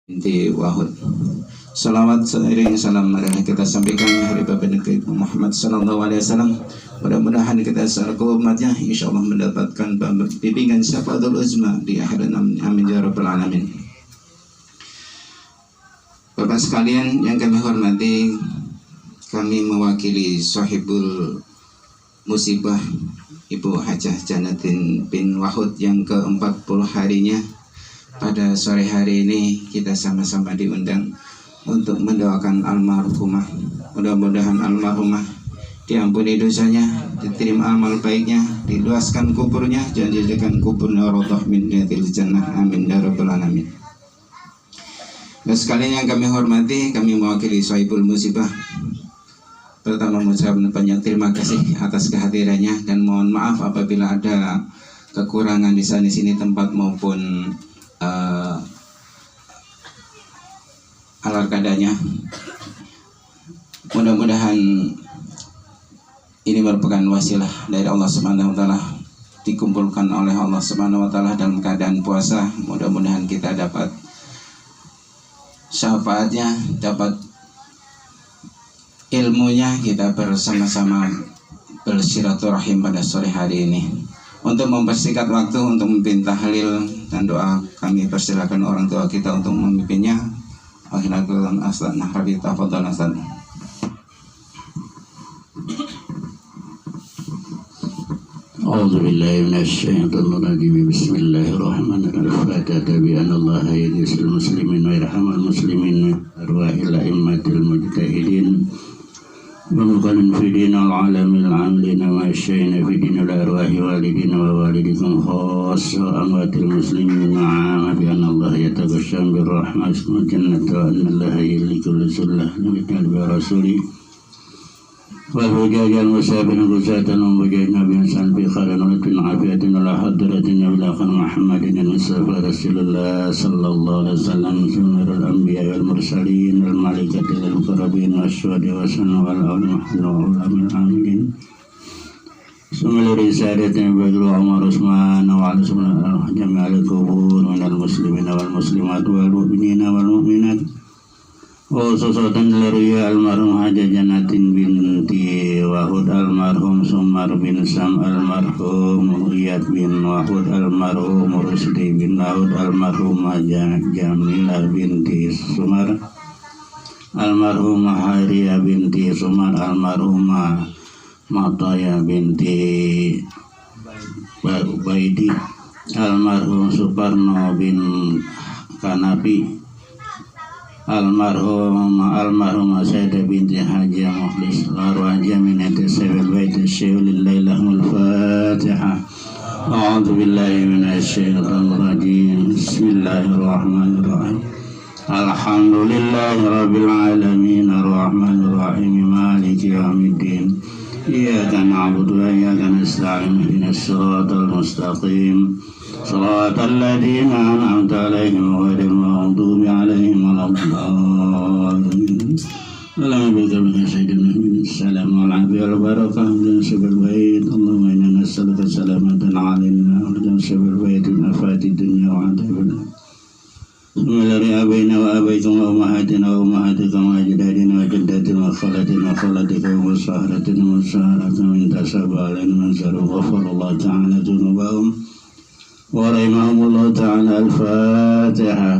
Binti Wahud. Salawat seiring salam marilah kita sampaikan hari Bapak Nabi Muhammad Sallallahu Alaihi Wasallam. Mudah-mudahan kita selaku umatnya insya Allah mendapatkan bimbingan syafaatul uzma di akhirat. Amin ya rabbal alamin. Bapak sekalian yang kami hormati, kami mewakili Sohibul Musibah Ibu Hajah Janatin bin Wahud yang ke-40 harinya. Pada sore hari ini kita sama-sama diundang untuk mendoakan almarhumah. Mudah-mudahan almarhumah diampuni dosanya, diterima amal baiknya, diluaskan kuburnya, dan dijadikan kuburnya rodoh min riyadil jannah. Amin ya rabbal alamin. Dan sekalian yang kami hormati, kami mewakili Sohibul Musibah. Pertama mengucapkan banyak terima kasih atas kehadirannya dan mohon maaf apabila ada kekurangan di sini tempat maupun alar kadanya. Mudah-mudahan ini merupakan wasilah dari Allah Subhanahu wa taala, dikumpulkan oleh Allah Subhanahu wa taala dalam keadaan puasa. Mudah-mudahan kita dapat syafaatnya, dapat ilmunya, kita bersama-sama bersilaturahim pada sore hari ini. Untuk mempersingkat waktu untuk memimpin tahlil dan doa, kami persilakan orang tua kita untuk memimpinnya. Akhirnya Ustaz Nahrabi, tafadhal Ustaz. A'udzu billahi minasyaitonir rajim. Bismillahirrahmanirrahim. Al-Fatihah bi anna Allah yahdisul muslimin wa yarhamul muslimin arwahil a'immatil mujtahidin ومقال في دين العالم العاملين وعشين في دين الأرواح والدين ووالدكم خاصة وأموات المسلمين معا بأن الله يتغشى بالرحمة والجنة وأن الله يهلك كل سلة نبتل برسوله والحجاج المسافر قساة ومجاهد بإنسان في خير ولد عافية ولا حضرة إلى محمد المصطفى رسول الله صلى الله عليه وسلم سمر الأنبياء والمرسلين والملائكة المقربين والشهداء والصالحين والعلماء العاملين سمر رسالة بدر عمر عثمان وعلى جميع القبور من المسلمين والمسلمات والمؤمنين والمؤمنات khususnya dari almarhum Hajah Janatin binti Wahud, almarhum Sumar bin Sam, almarhum Riyad bin Wahud, almarhum Rusdi bin Wahud, almarhum Jamilah binti Sumar, almarhum Haria binti Sumar, almarhum Mataya binti Ubaidi, almarhum Suparno bin Kanapi, almarhum Sayyidah binti Haji Mukhlis, arwah jami'at sahabat bait Syekh lillailahul Fatihah. A'udzu billahi minasyaitonir rajim. Bismillahirrahmanirrahim. Alhamdulillahi rabbil alamin arrahmanir rahim maliki yaumiddin. Iyyaka na'budu wa iyyaka nasta'in ihdinas siratal mustaqim. صراط الذين أنعمت عليهم غير المغضوب عليهم ولا الضالين. اللهم بارك لنا سيدنا السلام والعافية والبركة من سبل البيت. اللهم إنا نسألك سلامة علينا ومن سبل البيت من آفات الدنيا وعذاب الآخرة. ثم لري أبينا وأبيكم وأمهاتنا وأمهاتكم وأجدادنا وجداتنا وخالتنا وخالاتكم وصهرتنا وصهرتنا من تساب علينا من سر غفر الله تعالى ذنوبهم ورحمهم الله تعالى. الفاتحة.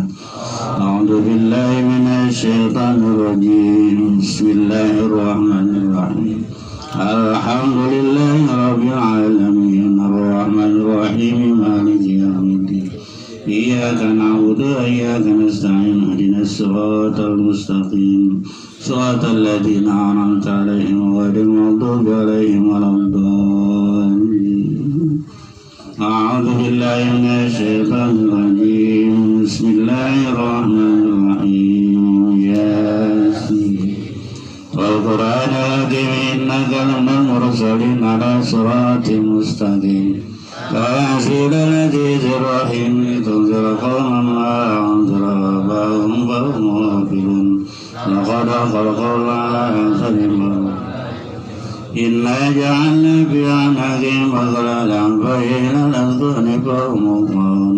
أعوذ بالله من الشيطان الرجيم. بسم الله الرحمن الرحيم. الحمد لله رب العالمين الرحمن الرحيم مالك يوم الدين. إياك نعبد وإياك نستعين اهدنا الصراط المستقيم صراط الذين أنعمت عليهم غير المغضوب عليهم ولا الضالين. أعوذ بالله من الشيطان الرجيم. بسم الله الرحمن الرحيم. ياسين والقرآن الحكيم إنك لمن المرسلين على صراط مستقيم وياسين العزيز الرحيم لتنذر قوما ما أنذر آباءهم فهم غافلون. لقد خلقنا الله إنا جعلنا في أعناقهم أغلالا فهي إلى الأذقان فهم مغمون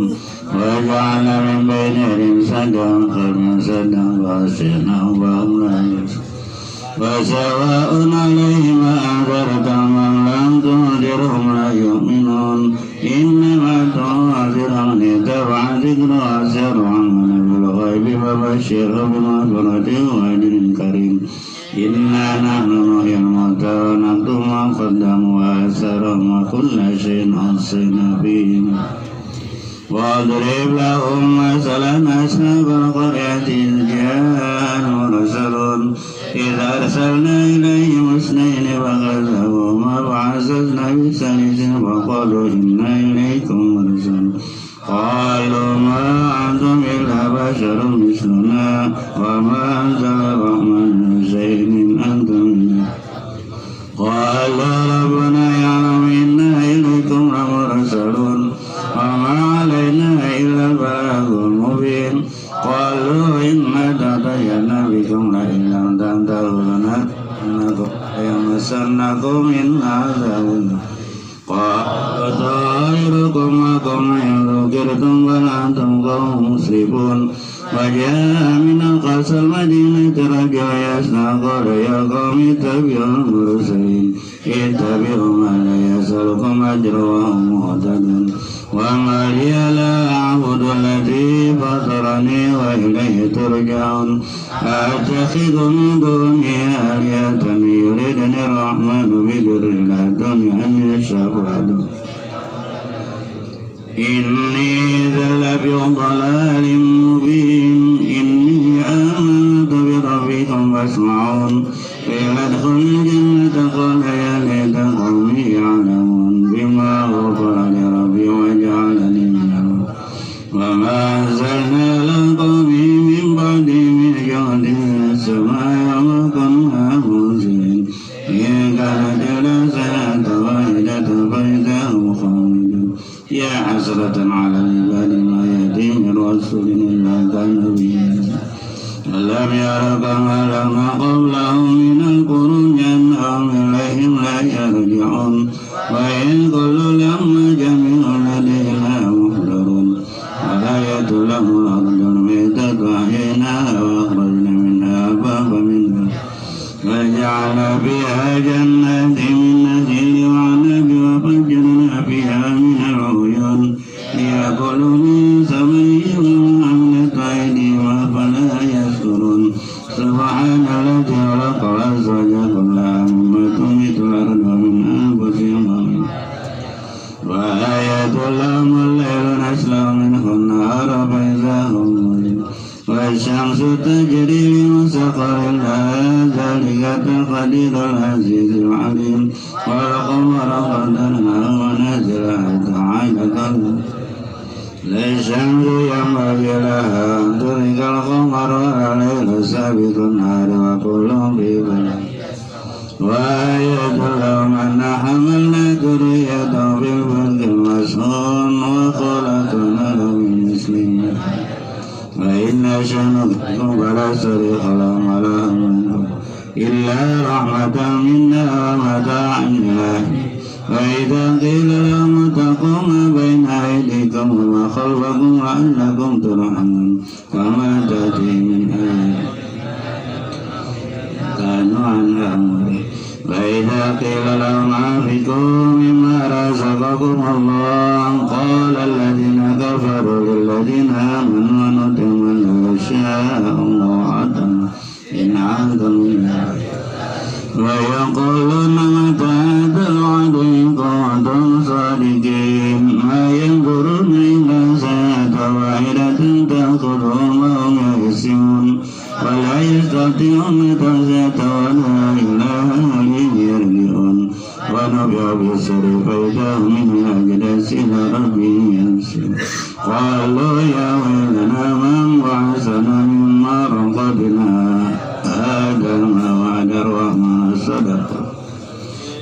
وجعل من بين يديهم سدا قرنا سدا فأغشيناهم فهم لا يبصرون وسواء عليهم أنذرتهم أم لم تنذرهم لا يؤمنون إنما تنذر من اتبع الذكر وأسر عمل بالغيب فبشره بمغفرة وأجر كريم إنا نحن نحيي الموتى ونكتب ما قدموا وآثارهم وكل شيء أحصينا فيه واضرب لهم مثلا أصحاب القرية إذ جاء المرسلون إذ أرسلنا إليهم اثنين فكذبوهما فعززنا بثالث فقالوا إنا إليكم مرسلون قالوا ما أنتم إلا بشر مثلنا وما أنزل الرحمن من شيء إن أنتم إلا قالوا ربنا يعلم إنا إليكم لمرسلون وما علينا إلا البلاغ المبين قالوا إنا تطيرنا بكم لئن لم تنتهوا ليمسنكم منا عذاب قالوا طائركم معكم إن ذكرتم بل أنتم قوم مسرفون وجاء من أقصى المدينة رجل يسعى قال يا قوم اتبعوا المرسلين اتبعوا من لا يسألكم أجرا وهم مهتدون وما لي لا أعبد الذي فطرني وإليه ترجعون أتخذ من دونه آلهة يريدني الرحمن بضر لا تغني عني شفاعتهم إني إذا لفي ضلال مبين إني آمنت بربكم فاسمعون قيل ادخل الجنة قال يا ليت قومي يعلمون بما غفر لربي وجعلني منهم وما أنزلنا على قومه من بعد من جهد من السماء وما كنا منزلين إن كانت إلا سنة واحدة فإذا هم خامدون يا حسرة على العباد ما يأتيهم من رسول إلا كان به ألم يروا كما أهلكنا قبلهم من القرون أنهم إليهم لا يرجعون وإن كل لما جميع لدينا محضرون والآية لهم الأرض الميتة أحييناها وأخرجنا منها حبا منها وجعل فيها جنات من نخيل وعنب وفجرنا فيها من العيون ليأكلوا من ثمره وما عملت أيديهم أفلا يشكرون سبحان الذي خلق الأزواج كلها مما تنبت الأرض ومن أنفسهم وآية لهم الليل نسلخ منه النهار فإذا هم مظلمون والشمس تجري لمستقر لها ذلك تقدير العزيز العليم والقمر قدرناه منازل حتى عاد كالقمر لا الشمس ينبغي لها أن تدرك القمر ولا الليل سابق النهار وكل في فلك وآية لهم أن حملنا ذريتهم في الفلك المشحون وخلقنا لهم من مثله وإن نشأ نغرقهم فلا صريخ لهم ولا هم منهم إلا رحمة منا ومتاعا إلى حين وإذا قيل لهم اتقوا ما بين أيديكم وما خلفكم لعلكم ترحمون وما تأتي من آية كانوا عنها معرضين وإذا قيل لهم أنفقوا مما رزقكم الله قال الذين كفروا للذين آمنوا نطعم لو شاء الله أطعمنا إن أنتم إلا ويقولون متى هذا الوعد إن كنتم صادقين ما ينظرون إلا ساعة واحدة تأخذهم وهم يئسون ولا يستطيعون توسعة ولا إلى أهلهم يرجعون ونبع بالسر فإذا هم من أجداث إلى ربهم ينسون قالوا يا ويلنا من بعثنا من مرقدنا هذا ما وعد الرحمن صدق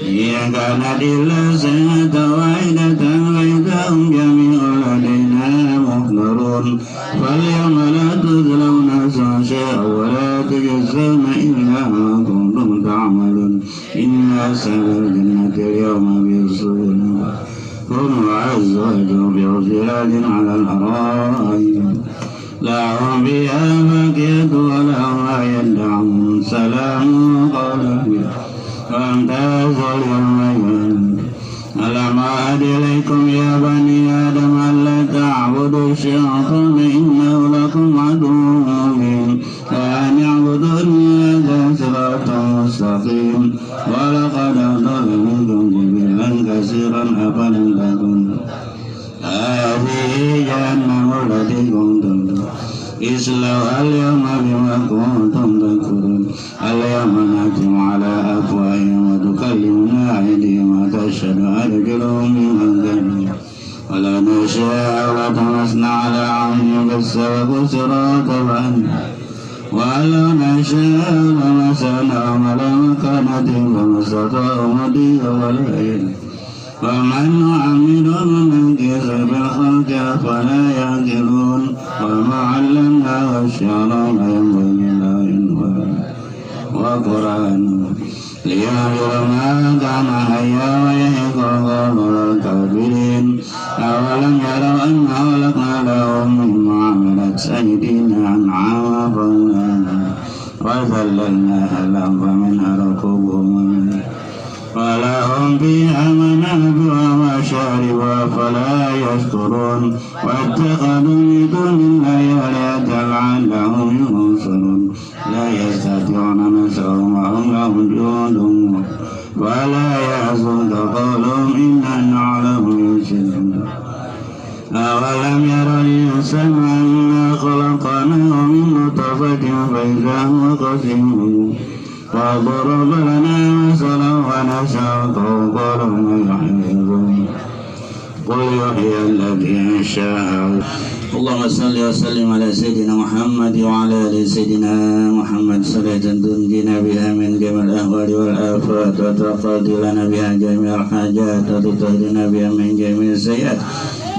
إن كانت إلا سنة واحدة فإذا هم جميع لدينا محضرون فاليوم لا تظلمون شيئا ولا تجزون إلا ما كنتم تعملون إن أصحاب الجنة اليوم بيصون هم وأزواجهم بظلال على الأرائك لهم فيها فاكهة ولهم ما يدعون سلام قولا وامتازوا اليوم ألم أعهد إليكم يا بني آدم ألا تعبدوا الشيطان إنه لكم عدو مبين وأن اعبدوني هذا صراط مستقيم ولقد أضل منكم جبلا كثيرا أفلم تكونوا هذه جهنم التي كنتم اصلوها اليوم بما كنتم تكفرون اليوم نختم على أفواههم وتكلمنا أيديهم وتشهد أرجلهم بما كانوا ولا نشاء لطمسنا على أعينهم فاستبقوا الصراط ولو نشاء لمسناهم على مكانتهم فما استطاعوا مضيا ولا يد ومن نعمره ننكس بالخلق أفلا يعقلون وما علمناه الشعر ما ينبغي له وقرآن لينذر ما كان حيا ويحق الظالم الكافرين أولم يروا أنا خلقنا لهم مما عملت أيدينا أنعاما وذللناها لهم فمنها ركوبهم ولهم فيها منافع ومشارب فلا يشكرون واتخذوا من دون الله آلهة لعلهم ينصرون لا يستطيعون نصرهم وهم لهم جند ولا يحزنك قولهم إنا نعلم يفسدون أولم ير الإنسان أنا خلقناه من نطفة فإذا هو خصيم وضرب لنا مثلا ونسأله قال ما يحيي قل يحيي الذي أنشأه. اللهم صل وسلم على سيدنا محمد وعلى آل سيدنا محمد صلاة تنجينا بها من جميع الأهوال والآفات وتقضي لنا بها جميع الحاجات وتطهرنا بها من جميع السيئات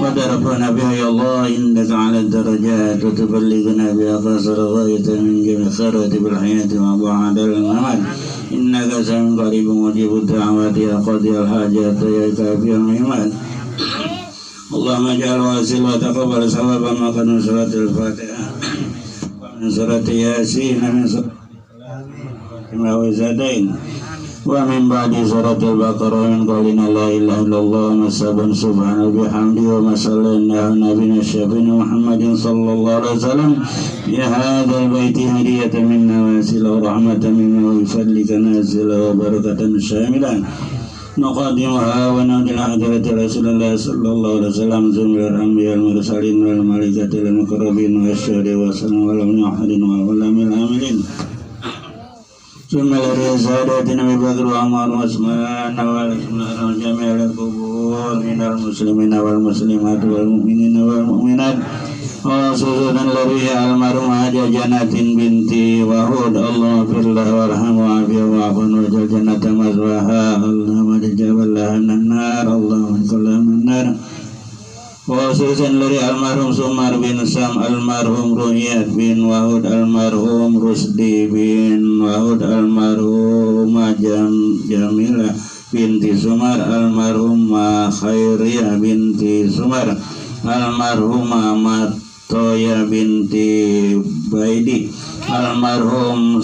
وترفعنا بها يا الله إنك على الدرجات وتبلغنا بها قصر غاية من جميع خيرات بالحياة وبعد الممات إنك سميع قريب مجيب الدعوات يا قاضي الحاجات يا كافي المهمات. اللهم اجعل واصل وتقبل ثواب ما كان من سورة الفاتحة ومن سورة ياسين من سورة المعوذتين ومن بعد سورة البقرة من قولنا لا إله إلا الله مسبا سبحانه بحمده وما صلينا على نبينا الشفيع محمد صلى الله عليه وسلم يا هذا البيت هدية منا واسلة ورحمة منا وبفضلك نازلة وبركة شاملة نقدمها ونودي حضرة رسول الله صلى الله عليه وسلم زمر الأنبياء المرسلين والملائكة المقربين والشهداء والصالحين والموحدين والعلماء العاملين ثم لرسالة نبي بكر وعمر وعثمان وجميع القبور من المسلمين والمسلمات والمؤمنين والمؤمنات وخصوصا الذي المرحومة جنة بنتي وهود اللهم اغفر له وارحمه وعافيه واعف عنه واجعل جنة مثواها اللهم تجعل لها من النار اللهم اجعل لها من النار وخصوصا الذي المرحوم سمر بن سام المرحوم رؤيات بن وهود المرحوم رشدي بن وهود المرحوم جميلة binti Sumar almarhumah Khairiyah binti Sumar almarhumah Matoya binti Baidi almarhum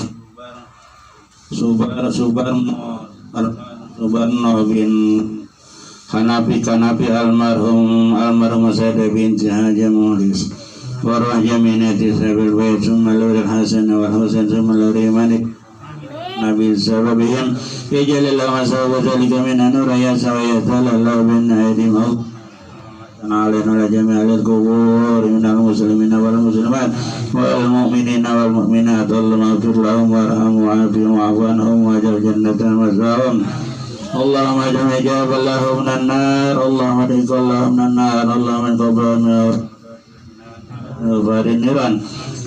Subarno bin Kanapi almarhum Sayyidah binti Haja Muhlis warwah jaminati sabil bait summalur Hasan wal Husain summalur Malik Nabi sababihim yajalillahu masawa dzalika min nur ya sawayatallahu bin aidim alaina la jami'al qubur minal muslimina wal muslimat wal mu'minina wal mu'minat Allahumma ighfir lahum warhamhum wa'afihim wa'fu anhum waj'al jannatan maswahum Allahumma ja'al lahum minan nar Allahumma ja'al lahum minan nar Allahumma qabbalna farin niran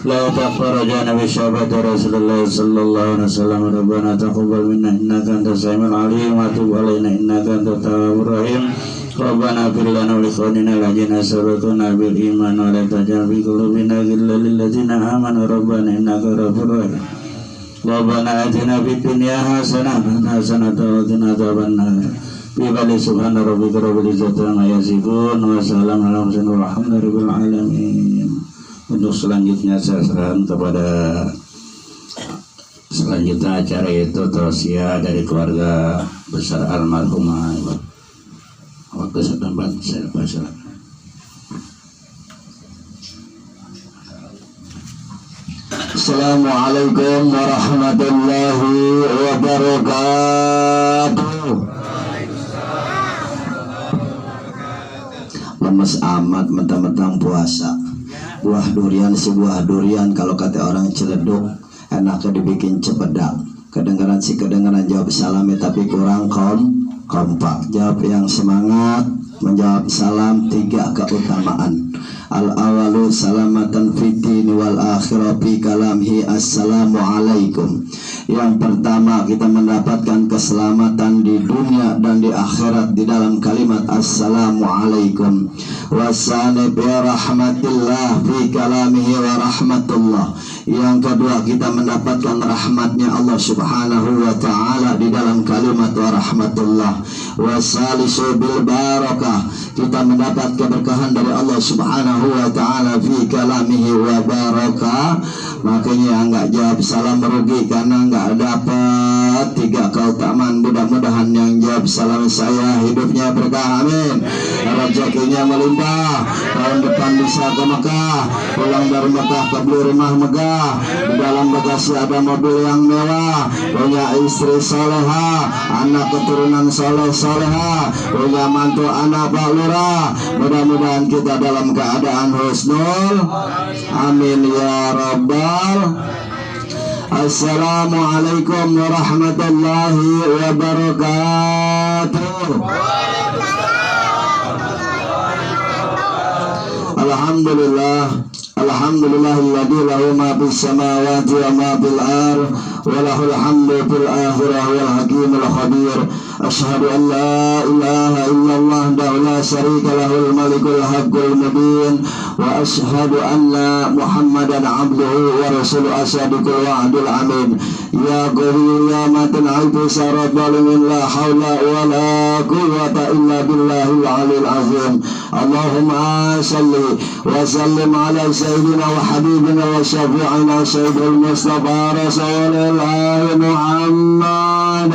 la taqfarajana bi syabati Rasulullah sallallahu alaihi wasallam rabbana taqabbal minna innaka antas samiul alim wa tub alaina innaka antat tawwabur rahim rabbana fir lana wa li ikhwanina alladhina sabaquna bil iman wa la taj'al fi qulubina ghillan lil ladzina amanu rabbana innaka ghafurur rahim rabbana atina fid dunya hasanah wa qina adzabannar Bibali subhana rabbika rabbil izzati amma yasifun wa salamun ala mursalin walhamdulillahi alamin. Untuk selanjutnya saya serahkan kepada selanjutnya acara itu tausiah dari keluarga besar almarhumah. Waktu setempat saya persilakan. Assalamualaikum warahmatullahi wabarakatuh. Lemes amat mentang-mentang puasa. Buah durian sebuah durian kalau kata orang Ciledug enaknya dibikin cepedak. Kedengaran jawab salamnya tapi kurang kompak. Jawab yang semangat, menjawab salam 3 keutamaan. Al-awalu salamatan fitini wal akhirati kalamhi assalamualaikum. Yang pertama kita mendapatkan keselamatan di dunia dan di akhirat di dalam kalimat assalamualaikum. Wasani bi rahmatillah fi kalamihi wa rahmatullah. Yang kedua kita mendapatkan rahmatnya Allah subhanahu wa ta'ala di dalam kalimat wa rahmatullah. Wasalisu bil barakah, kita mendapat keberkahan dari Allah subhanahu wa ta'ala fi kalamihi wa barakah. Makanya enggak jawab salam merugi karena enggak dapat 3 keutamaan. Mudah-mudahan yang jawab salam saya hidupnya berkah, amin. Rezekinya melimpah, tahun depan bisa ke Mekah, pulang dari Mekah ke beli rumah megah, di dalam bagasi ada mobil yang mewah, punya istri soleha, anak keturunan soleh-soleha, punya mantu anak Pak Lurah. Mudah-mudahan kita dalam keadaan husnul, amin ya rabbal. Assalamualaikum warahmatullahi wabarakatuh. Alhamdulillah, alhamdulillahilladzi lahu ma fis samawati wa ma fil ardh wa lahul hamdu fil akhirah wal hakimul khabir. Asyhadu an la ilaha illallah wahdahu la syarika lahul malikul haqqul mubin wa asyhadu anna Muhammadan abduhu wa rasuluhu asadiqul wa'dul amin. Ya qawi ya matan aibu sarat zalimin la haula wa la quwwata illa billahil aliyil azim. Allahumma salli wa sallim ala sayyidina wa habibina wa syafi'ina sayyidil mustafa rasulillah Muhammad.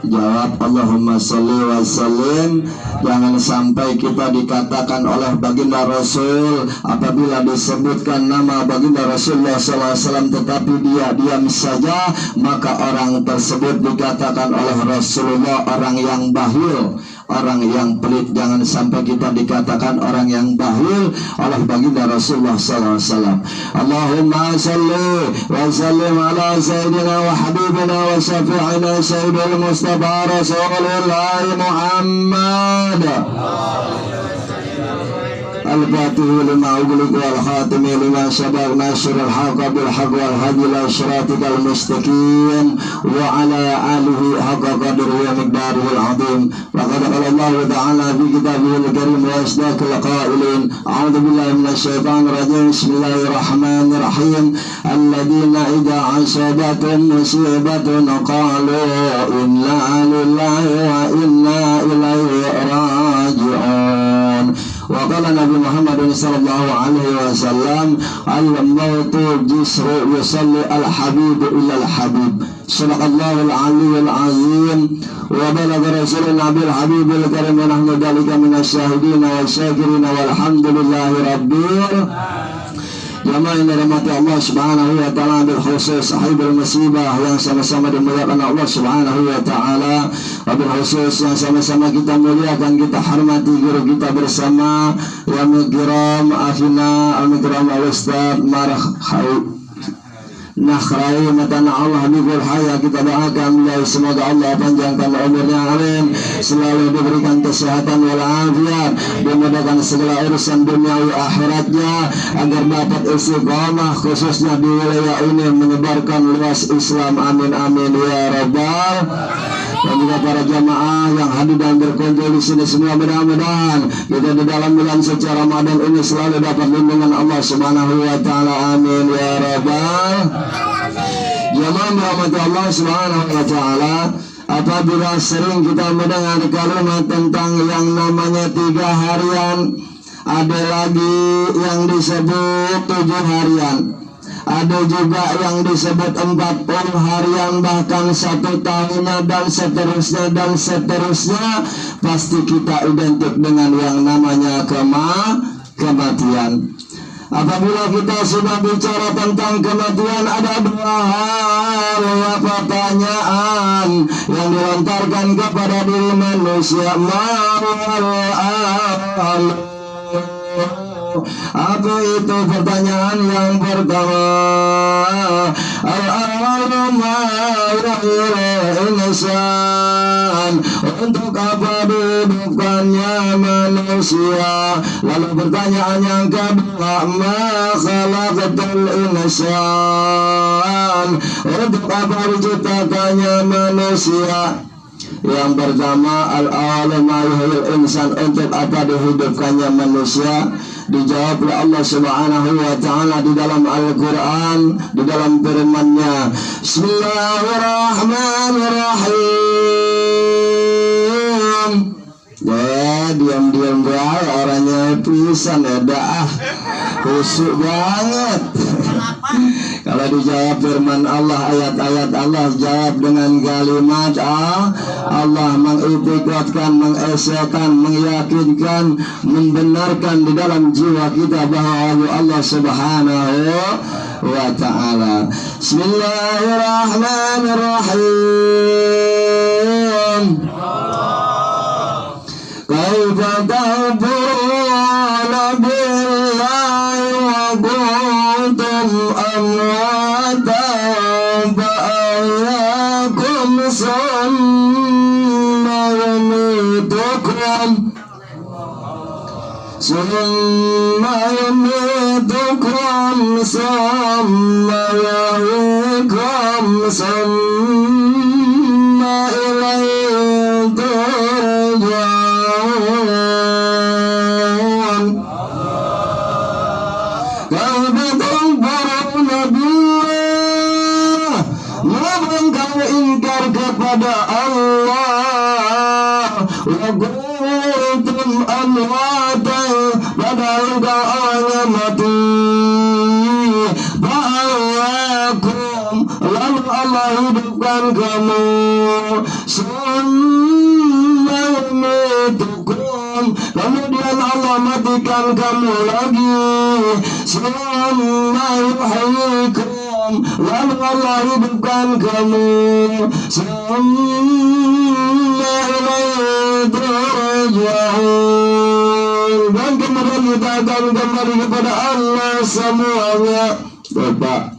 Jawab Allahumma sholli wa sallim. Jangan sampai kita dikatakan oleh baginda Rasul apabila disebutkan nama baginda Rasulullah SAW tetapi dia diam saja, maka orang tersebut dikatakan oleh Rasulullah orang yang bakhil, orang yang pelit. Jangan sampai kita dikatakan orang yang bakhil oleh baginda Rasulullah SAW. Allahumma salli wa sallim ala sayyidina wa habibina wa syafi'ina sayyidil mustafa rasulullah Muhammad. Al-Fatih lima ughliqa wal khatimi lima sabaq nasrul haqq bil haqq wal hadi ila siratikal mustaqim wa ala alihi haqqa qadrihi wa miqdarihi al-azim. Laqad qala Allah ta'ala fi kitabihil karim wa asdaqal qailin a'udzu billahi minasy syaithanir rajim. Bismillahirrahmanirrahim. Alladzina idza asabatum musibatun qalu inna lillahi wa inna ilaihi raji'un. Wa qala Nabi Muhammad sallallahu alaihi wasallam al-mautu jisru yusalli al-habib ila al-habib. Sadaqallahul aliyyul azim. Wa balagha rasuluna bil habibil karim wa nahnu dzalika minasyahidin wa syakirin walhamdulillahi rabbil. Jamaah yang dirahmati Allah subhanahu wa ta'ala, bil khusus sahibul musibah yang sama-sama dimuliakan Allah subhanahu wa ta'ala, bil khusus yang sama-sama kita muliakan, kita hormati guru kita bersama ya mikram akhina al-mikram al-ustaz Marhai Nakhrai matana Allah bikul haya. Kita doakan beliau semoga Allah panjangkan umurnya, amin. Selalu diberikan kesehatan walafiat, dimudahkan segala urusan duniawi akhiratnya agar dapat istiqamah khususnya di wilayah ini menyebarkan luas Islam, amin amin ya rabbal. Dan juga para jamaah yang hadir dan berkunjung di sini semua, mudah-mudahan kita di dalam bulan suci Ramadan ini selalu dapat lindungan Allah subhanahu wa ta'ala, amin ya rabbal. Jamaah rahmat Allah subhanahu wa ta'ala. apabila sering kita mendengar kalimat tentang yang namanya 3 harian, ada lagi yang disebut 7 harian, ada juga yang disebut 40 harian, bahkan 1 tahunnya dan seterusnya. Pasti kita identik dengan yang namanya kematian. Apabila kita sudah bicara tentang kematian, ada 2 hal pertanyaan yang dilontarkan kepada diri manusia. Apa itu pertanyaan yang pertama? Al-awwalu ma yahilul insan, untuk apa dihidupkannya manusia? Lalu pertanyaan yang kedua, ma khalaqatul insan, untuk apa diciptakannya manusia? Yang pertama, al-awwalu ma yahilul insan, untuk apa dihidupkannya manusia? Dijawab oleh Allah Subhanahu wa ta'ala di dalam Al-Quran, di dalam firman-Nya, Bismillahirrahmanirrahim. Diam-diam doa orangnya pisan ya, dah khusyuk banget. Kalau dijawab firman Allah, ayat-ayat Allah, jawab dengan kalimat Allah, mengitikadkan, mengesahkan, meyakinkan, membenarkan di dalam jiwa kita bahwa Allah Subhanahu wa ta'ala. Bismillahirrahmanirrahim. Kaifa takfuruna billahi wa kuntum amwatan fa ahyakum summa yumitukum summa yuhyikum summa ilayhi turja'un. Kau ingkar kepada Allah, wa kuntum amwatan, padahal kau hanya mati. Ba'ayakum, lalu Allah hidupkan kamu. Summa yumitukum, kemudian Allah matikan kamu lagi. Summa yuhyikum, lalu Allah hidupkan kamu. Summa ilayhi turja'un, dan kemudian kita akan kembali kepada Allah semuanya. Bapak,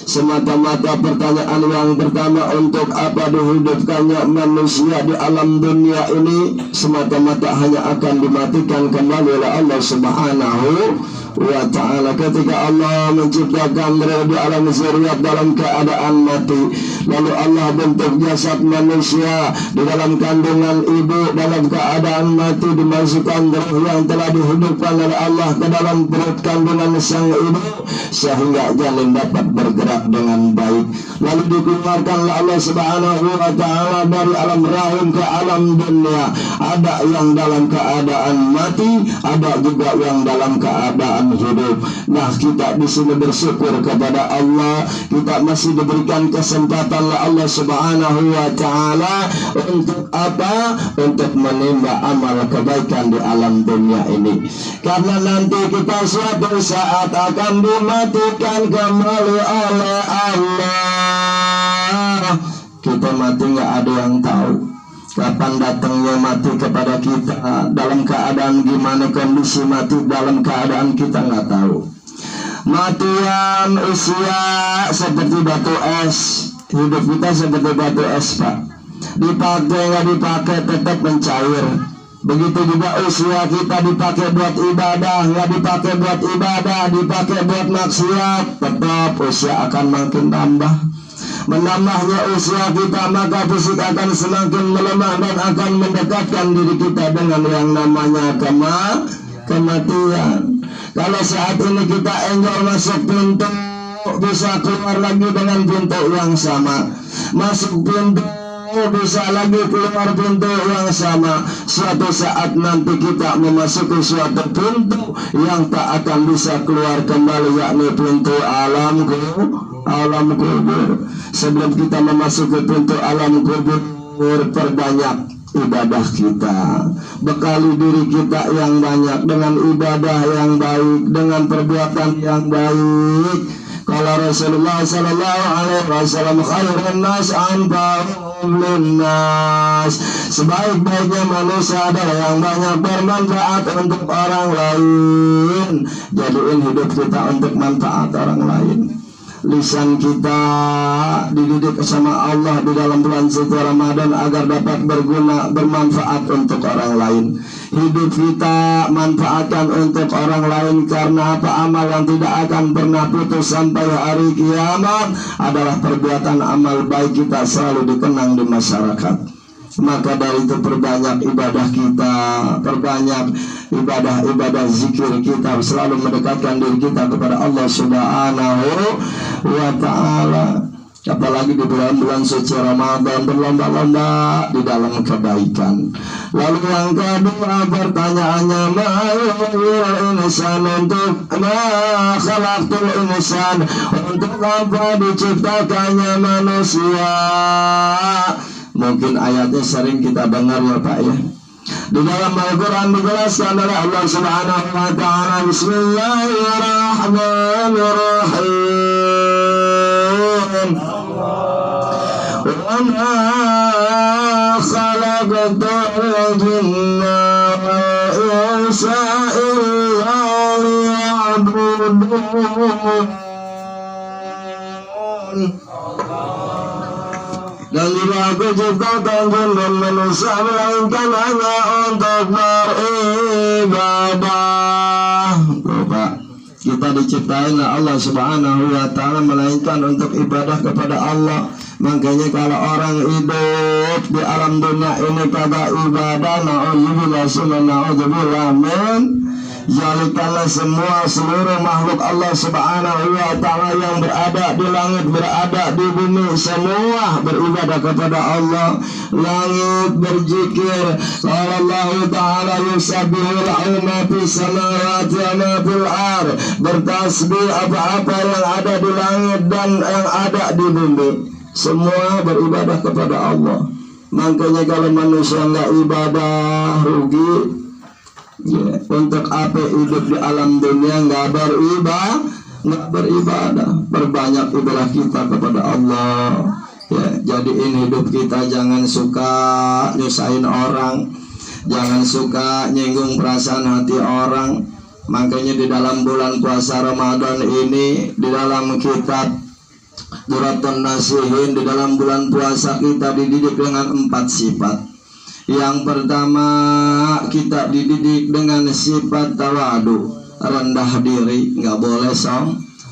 semata-mata pertanyaan yang pertama, untuk apa dihidupkannya manusia di alam dunia ini, semata-mata hanya akan dimatikan kembali oleh Allah Subhanahu wa ta'ala. Ketika Allah menciptakan mereka di alam zuriat dalam keadaan mati, lalu Allah bentuk jasad manusia di dalam kandungan ibu dalam keadaan mati, dimasukkan roh yang telah dihidupkan oleh Allah ke dalam perut kandungan sang ibu sehingga janin dapat bergerak dengan baik. Lalu dikeluarkan oleh Allah Subhanahu wa ta'ala dari alam rahim ke alam dunia. Ada yang dalam keadaan mati, ada juga yang dalam keadaan hidup. Nah, kita di sini bersyukur kepada Allah, kita masih diberikan kesempatan oleh Allah Subhanahu wa ta'ala. Untuk apa? Untuk menimba amal kebaikan di alam dunia ini. Karena nanti kita suatu saat akan dimatikan kembali oleh Allah. Kita mati nggak ada yang tahu kapan datangnya mati kepada kita, dalam keadaan gimana kondisi mati, dalam keadaan kita nggak tahu. Matian usia seperti batu es, hidup kita seperti batu es, Pak. Dipakai nggak dipakai tetap mencair. Begitu juga usia kita, dipakai buat ibadah, nggak dipakai buat ibadah, dipakai buat maksiat, tetap usia akan makin tambah. Menambahnya usia kita, maka fisik akan semakin melemah dan akan mendekatkan diri kita dengan yang namanya kematian. Kalau saat ini kita enjoy masuk pintu, bisa keluar lagi dengan pintu yang sama. Masuk pintu bisa lagi keluar pintu yang sama. Suatu saat nanti kita memasuki suatu pintu yang tak akan bisa keluar kembali, yakni pintu alam kubur. Sebelum kita memasuki pintu alam kubur, perbanyak ibadah kita, bekali diri kita yang banyak dengan ibadah yang baik, dengan perbuatan yang baik. Kalau Rasulullah sallallahu alaihi wasallam khairun nas anfa'uhum linnas, sebaik-baiknya manusia adalah yang banyak bermanfaat untuk orang lain. Jadiin hidup kita untuk manfaat orang lain. Lisan kita dididik sama Allah di dalam bulan suci Ramadan agar dapat berguna, bermanfaat untuk orang lain. Hidup kita manfaatkan untuk orang lain, karena apa? Amal yang tidak akan pernah putus sampai hari kiamat adalah perbuatan amal baik kita selalu dikenang di masyarakat. Maka dari itu perbanyak ibadah kita, perbanyak ibadah zikir kita, selalu mendekatkan diri kita kepada Allah Subhanahu wa ta'ala. Apalagi di bulan-bulan suci Ramadan, berlomba-lomba di dalam kebaikan. Lalu yang kedua pertanyaannya, untuk apa diciptakannya manusia? Mungkin ayatnya sering kita dengar ya Pak ya. Di dalam Al-Quran dijelaskan oleh Allah Subhanahu wa ta'ala, Bismillahirrahmanirrahim. Wa ma khalaqtul jinna wal insa illa liya'budun. Dan juga aku ciptakan jin dan manusia melainkan hanya untuk beribadah. Bapak, kita diciptain Allah Subhanahu wa ta'ala melainkan untuk ibadah kepada Allah. Makanya kalau orang hidup di alam dunia ini kagak ibadah, na'udzubillah min jalikanlah seluruh makhluk Allah Subhanahu wa ta'ala yang berada di langit, berada di bumi, semua beribadah kepada Allah. Langit berzikir, Allah ta'ala yusabbihu lahu ma fis samawati wa ma fil ardh, bertasbih apa-apa yang ada di langit dan yang ada di bumi, semua beribadah kepada Allah. Makanya kalau manusia nggak ibadah, rugi. Ya, untuk apa hidup di alam dunia nggak beribadah? Perbanyak ibadah kita kepada Allah. Ya, jadiin hidup kita jangan suka nyusahin orang, jangan suka nyinggung perasaan hati orang. Makanya di dalam bulan puasa Ramadan ini, di dalam kitab Duratun Nasihin, di dalam bulan puasa kita dididik dengan 4 sifat. Yang pertama, kita dididik dengan sifat tawadu, rendah diri, nggak boleh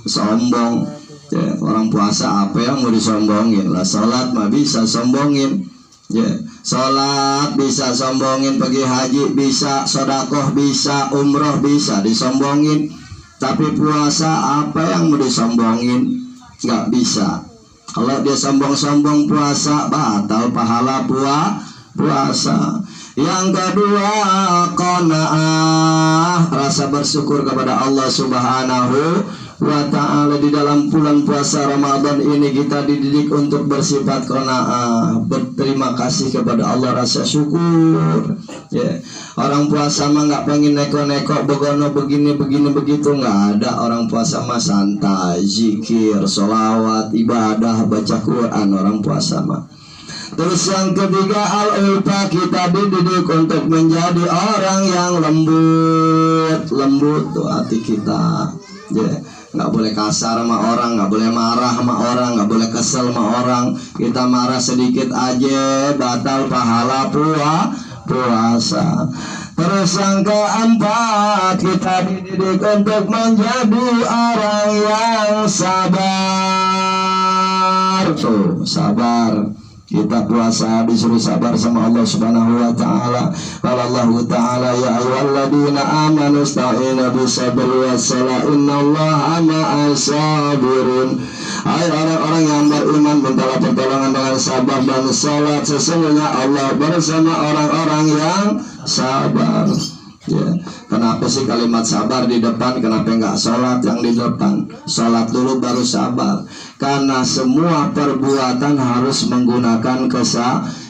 sombong. Ya, orang puasa apa yang mau disombongin lah? Salat mah bisa sombongin, ya, salat bisa sombongin, pergi haji bisa, sodakoh bisa, umroh bisa disombongin. Tapi puasa apa yang mau disombongin? Nggak bisa. Kalau dia sombong-sombong puasa, batal pahala puasa. Yang kedua, qanaah, rasa bersyukur kepada Allah Subhanahu wa ta'ala. Di dalam bulan puasa Ramadan ini kita dididik untuk bersifat qanaah, berterima kasih kepada Allah, rasa syukur. Ya. Orang puasa mah nggak pengen neko-neko, begono begini begitu, nggak ada. Orang puasa mah santai, zikir, sholawat, ibadah, baca Quran orang puasa mah. Terus yang ketiga, al-ulfa, kita dididik untuk menjadi orang yang lembut tuh hati kita. Ya, nggak boleh kasar sama orang, nggak boleh marah sama orang, nggak boleh kesel sama orang. Kita marah sedikit aja batal pahala puasa. Terus yang keempat, kita dididik untuk menjadi orang yang sabar. Tuh, sabar. Kita puasa disuruh sabar sama Allah Subhanahu wa taala. Qala Allah taala ya ayyuhalladzina amanu ista'inu bisabri wassalah innallaha ma'as sabirin. Hai orang-orang yang beriman, mintalah pertolongan dengan sabar dan salat, sesungguhnya Allah bersama orang-orang yang sabar. Ya, kenapa sih kalimat sabar di depan? Kenapa enggak sholat yang di depan? Sholat dulu baru sabar. Karena semua perbuatan harus menggunakan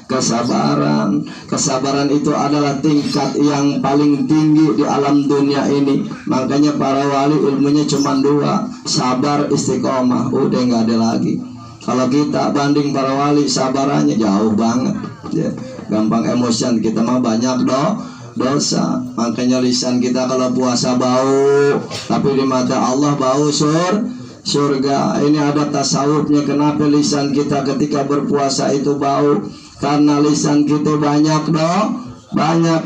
kesabaran. Kesabaran itu adalah tingkat yang paling tinggi di alam dunia ini. Makanya para wali ilmunya cuma dua, sabar, istiqomah. Udah nggak ada lagi. Kalau kita banding para wali, sabarannya jauh banget. Ya, gampang emosian, kita mah banyak dosa. Makanya lisan kita kalau puasa bau, tapi di mata Allah bau surga. Ini ada tasawufnya. Kenapa lisan kita ketika berpuasa itu bau? Karena lisan kita banyak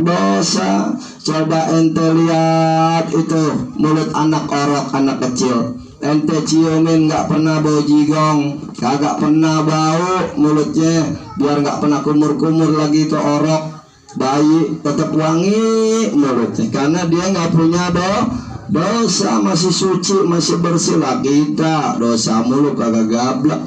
dosa. Coba ente lihat itu mulut anak orok, anak kecil. Ente ciumin nggak pernah bau jigong, kagak pernah bau mulutnya, biar nggak pernah kumur-kumur lagi itu orok. Bayi tetap wangi mulutnya karena dia nggak punya dosa, masih suci, masih bersih. Lah kita dosa mulu, kagak gablak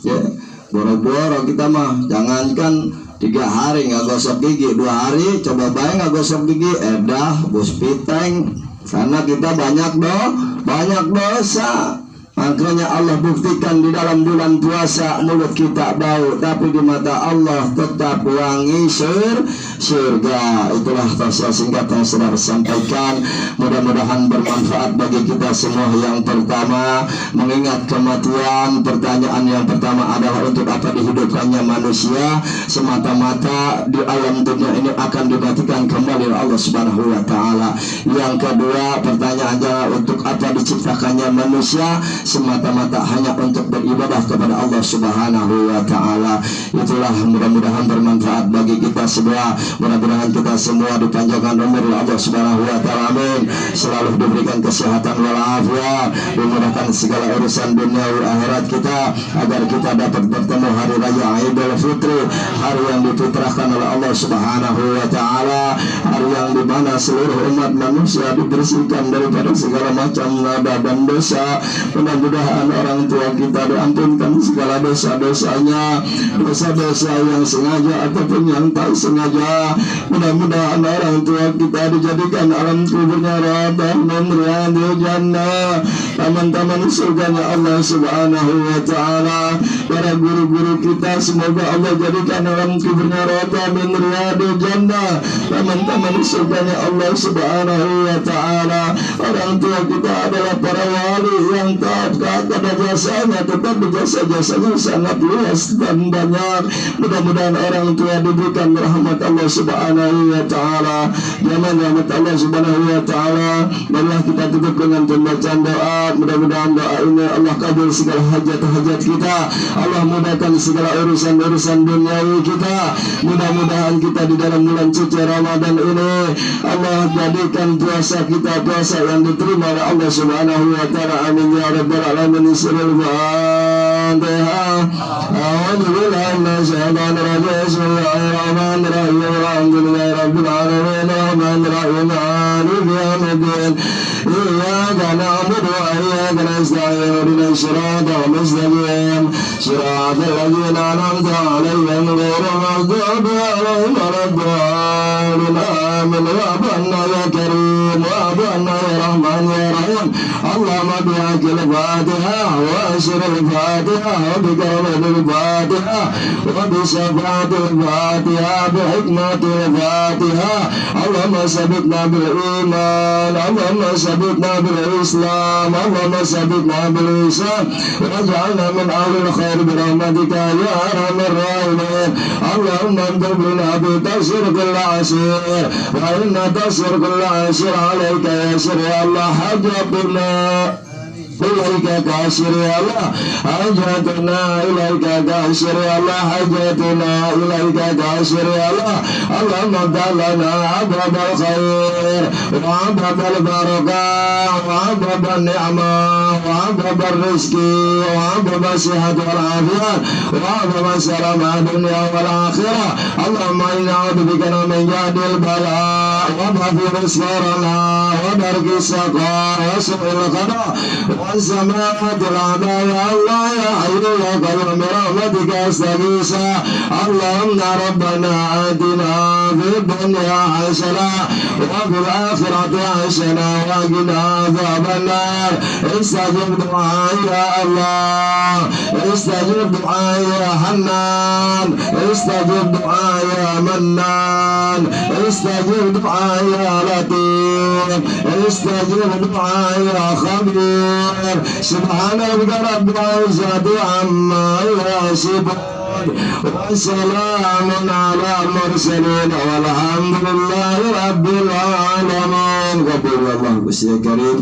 ya. Boro-boro kita mah jangankan 3 hari nggak gosok gigi, 2 hari coba bayang nggak gosok gigi, edah bos piteng, karena kita banyak dosa. Makanya Allah buktikan di dalam bulan puasa mulut kita bau, tapi di mata Allah tetap wangi surga. Itulah tafsir singkat yang sudah disampaikan. Mudah-mudahan bermanfaat bagi kita semua. Yang pertama, mengingat kematian. Pertanyaan yang pertama adalah untuk apa dihidupkannya manusia? Semata-mata di alam dunia ini akan dimatikan kembali oleh Allah Subhanahu wa taala. Yang kedua, pertanyaannya untuk apa diciptakannya manusia? Semata-mata hanya untuk beribadah kepada Allah Subhanahu wa taala. Itulah mudah-mudahan bermanfaat bagi kita semua. Mudah-mudahan kita semua dipanjangkan umur oleh Allah Subhanahu wa taala. Amin. Selalu diberikan kesehatan walafiat, dimudahkan segala urusan dunia dan akhirat kita, agar kita dapat bertemu hari raya Idul Fitri, hari yang difitrahkan oleh Allah Subhanahu wa taala, hari yang dimana seluruh umat manusia dibersihkan daripada segala macam noda dan dosa. Mudah-mudahan orang tua kita diampunkan segala dosa-dosanya, dosa-dosa yang sengaja ataupun yang tak sengaja. Mudah-mudahan orang tua kita dijadikan alam kuburnya rada memriadil jannah, taman-taman surganya Allah Subhanahu wa taala. Para guru-guru kita semoga Allah jadikan alam kuburnya rada memriadil jannah, taman-taman surganya Allah Subhanahu wa taala. Orang tua kita adalah para wali yang taat kepada jasanya, tetapi jasa-jasanya sangat luas dan banyak. Mudah-mudahan orang tua diberikan rahmat Allah Subhanahu wa taala. Jangan rahmat Allah Subhanahu wa taala. Marilah kita tutup dengan pembacaan doa. Mudah-mudahan doa ini Allah kabul segala hajat-hajat kita. Allah mudahkan segala urusan-urusan duniawi kita. Mudah-mudahan kita di dalam bulan suci Ramadan ini Allah jadikan puasa kita puasa yang diterima oleh Allah Subhanahu wa taala. Amin ya rabbal alamin. Surah Al-Fatihah. A'udzu billahi minasy syaithanir rajim. Bismillahirrahmanirrahim. Alhamdulillahi rabbil alamin. Arrahmanir rahim. Maliki yaumiddin. Iyyaka na'budu wa iyyaka nasta'in. Ihdinas siratal mustaqim. Siratal ladzina an'amta 'alaihim ghairil maghdubi 'alaihim waladdallin. Amin. Wa'afina ya karim, wa'afina ya rahman ya rahim. Allahumma bi'akil Fatihah wa asyril Fatihah wa bikaratil Fatihah wa bisafatil Fatihah bi hikmatil Fatihah. Allahumma sabitna bil iman, Allahumma sabitna bil Islam, Allahumma sabitna bil Islam waj'alna min ahlil khair bi rahmatika ya arhamar rahimin. Allahumma antabina bi tasir kull asir wa inna tasir kull asir alayka yasir ya Allah hajabna. ilaika kasir ya Allah hajatuna ilaika kasir ya Allah hajatuna ilaika kasir ya Allah Allahumma dalana abwabal khair wa abwabal barakah wa abwabal ni'mah wa abwabal rizki wa abwabal sihat wal afiyat wa abwabal salamah dunia wal akhirah Allahumma inna a'udzubika min jadil bala wa dhafir isfarana wa darki saqa wa su'il qada wa zamatil ada ya Allah ya hayyu ya qayyum birahmatika astaghisa Allahumma rabbana atina fid dunya hasanah wa fil akhirati hasanah wa qina adhaban nar istajib du'a ya Allah istajib du'a ya Hannan istajib du'a ya Mannan istajib du'a ya Latif istajib du'a ya Khabir subhana rabbika rabbil izzati amma yasifun wa salamun ala mursalin walhamdulillahi rabbil alamin. Qabulullah Gusti Karim.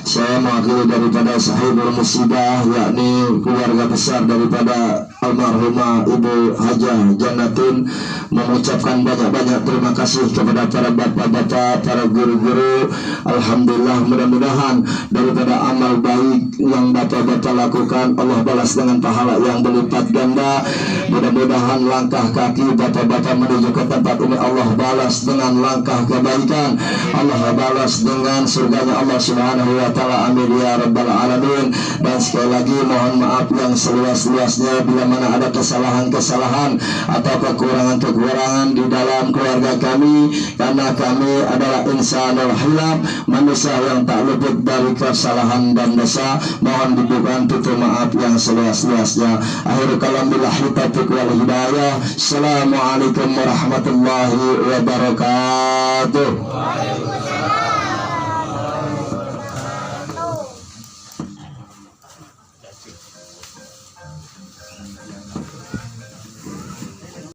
Saya mewakili daripada sahibul musibah, yakni keluarga besar daripada almarhumah Ibu Hajah Jannatin, mengucapkan banyak-banyak terima kasih kepada para bapak-bapak, para guru-guru. Alhamdulillah, mudah-mudahan daripada amal baik yang bapak-bapak lakukan Allah balas dengan pahala yang berlipat ganda. Mudah-mudahan langkah kaki bapak-bapak menuju ke tempat ini Allah balas dengan langkah kebaikan, Allah balas dengan surganya Allah Subhanahu wa ta'ala. Amin ya rabbal alamin. Dan sekali lagi mohon maaf yang seluas-luasnya bila mana ada kesalahan-kesalahan atau kekurangan-kekurangan di dalam keluarga kami, karena kami adalah insanul hilaf, manusia yang tak luput dari kesalahan dan dosa. Mohon diberikan tutup maaf yang seluas-luasnya. Akhir kalam billahi taufiq wal hidayah. Assalamualaikum warahmatullahi wabarakatuh.